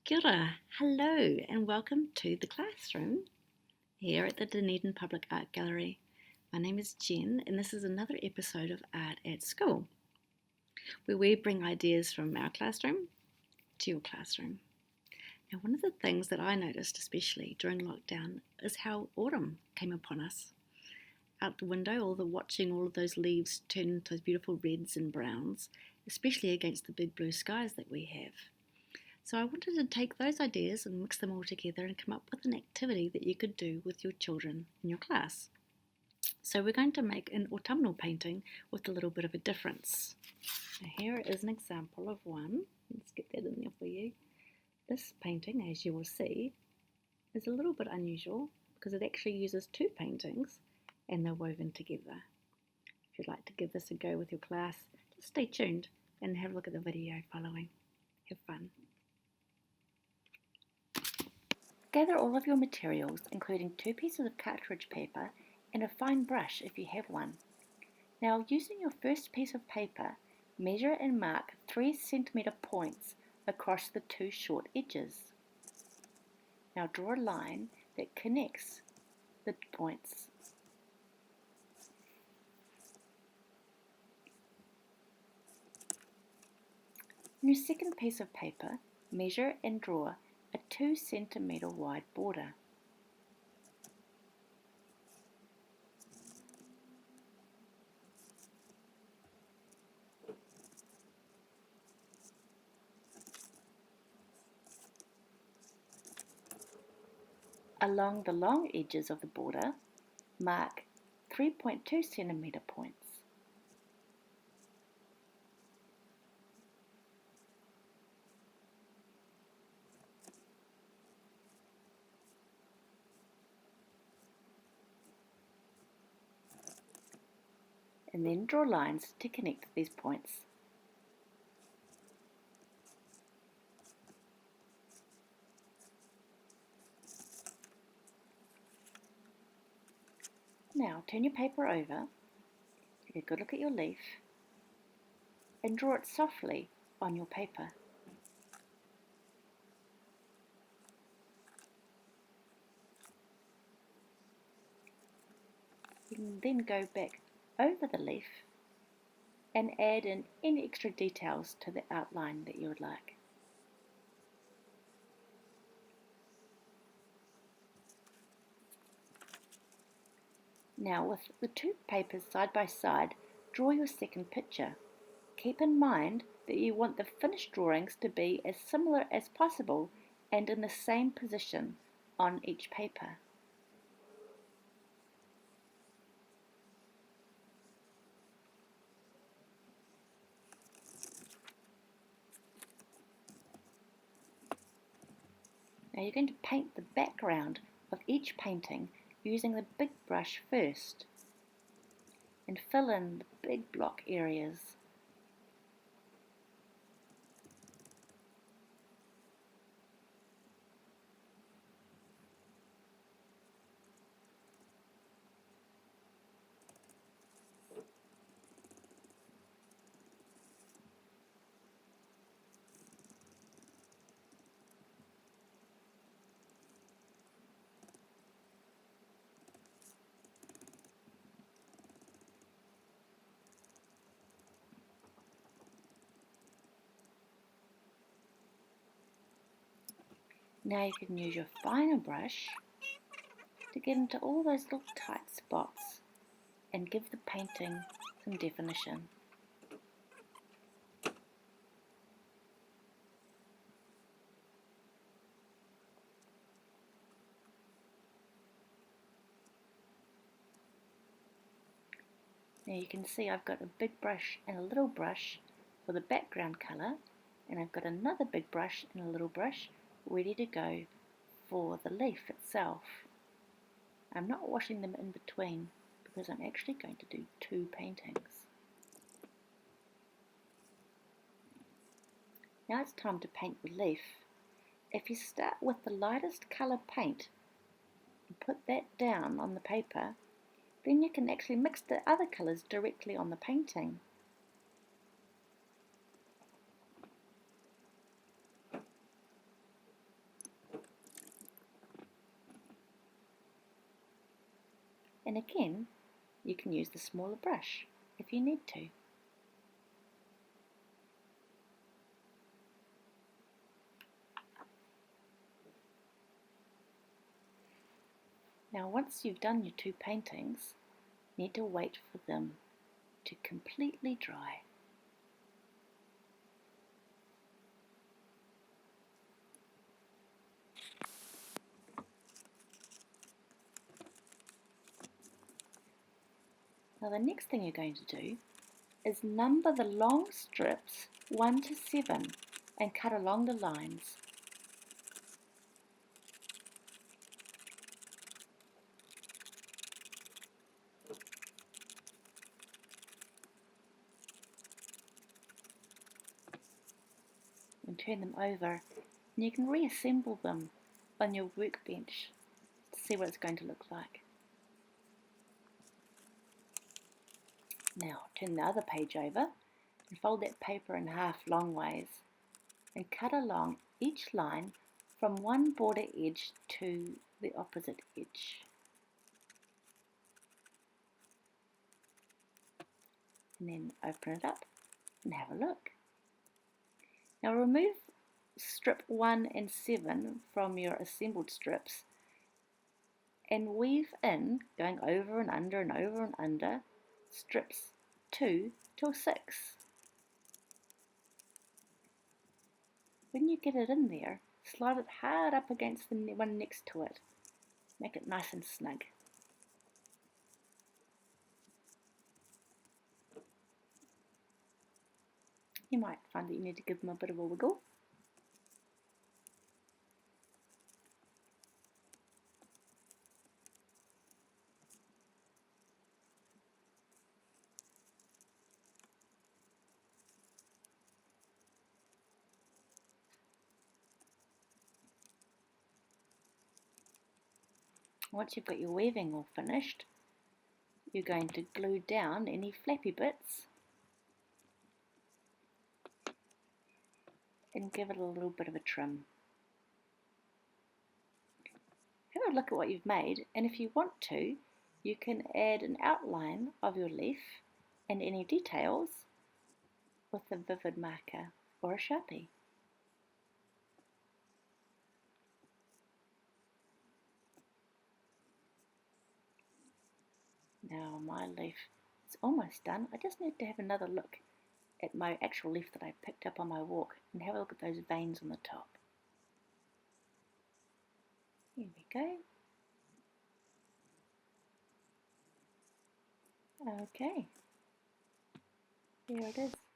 Kia ora, hello, and welcome to the classroom here at the Dunedin Public Art Gallery. My name is Jen, and this is another episode of Art at School, where we bring ideas from our classroom to your classroom. Now, one of the things that I noticed, especially during lockdown, is how autumn came upon us. Out the window, watching all of those leaves turn into those beautiful reds and browns, especially against the big blue skies that we have. So I wanted to take those ideas and mix them all together and come up with an activity that you could do with your children in your class. So we're going to make an autumnal painting with a little bit of a difference. Now here is an example of one. Let's get that in there for you. This painting, as you will see, is a little bit unusual because it actually uses two paintings and they're woven together. If you'd like to give this a go with your class, just stay tuned and have a look at the video following. Have fun. Gather all of your materials, including 2 pieces of cartridge paper and a fine brush if you have one. Now, using your first piece of paper, measure and mark 3 centimetre points across the 2 short edges. Now draw a line that connects the points. On your second piece of paper, measure and draw a 2 centimetre wide border. Along the long edges of the border, mark 3.2 centimetre points. And then draw lines to connect these points. Now turn your paper over, take a good look at your leaf, and draw it softly on your paper. You can then go back over the leaf and add in any extra details to the outline that you would like. Now with the 2 papers side by side, draw your second picture. Keep in mind that you want the finished drawings to be as similar as possible and in the same position on each paper. Now you're going to paint the background of each painting using the big brush first and fill in the big block areas. Now you can use your finer brush to get into all those little tight spots and give the painting some definition. Now you can see I've got a big brush and a little brush for the background colour, and I've got another big brush and a little brush ready to go for the leaf itself. I'm not washing them in between because I'm actually going to do 2 paintings. Now it's time to paint the leaf. If you start with the lightest colour paint and put that down on the paper, then you can actually mix the other colours directly on the painting. And again, you can use the smaller brush if you need to. Now once you've done your two paintings, you need to wait for them to completely dry. Now the next thing you're going to do is number the long strips 1 to 7 and cut along the lines. And turn them over, and you can reassemble them on your workbench to see what it's going to look like. Now turn the other page over and fold that paper in half long ways and cut along each line from one border edge to the opposite edge. And then open it up and have a look. Now remove strip 1 and 7 from your assembled strips and weave in, going over and under and over and under, strips 2 till 6. When you get it in there, slide it hard up against the one next to it. Make it nice and snug. You might find that you need to give them a bit of a wiggle. Once you've got your weaving all finished, you're going to glue down any flappy bits and give it a little bit of a trim. Have a look at what you've made, and if you want to, you can add an outline of your leaf and any details with a vivid marker or a Sharpie. Now my leaf is almost done. I just need to have another look at my actual leaf that I picked up on my walk and have a look at those veins on the top. Here we go. Okay, there it is.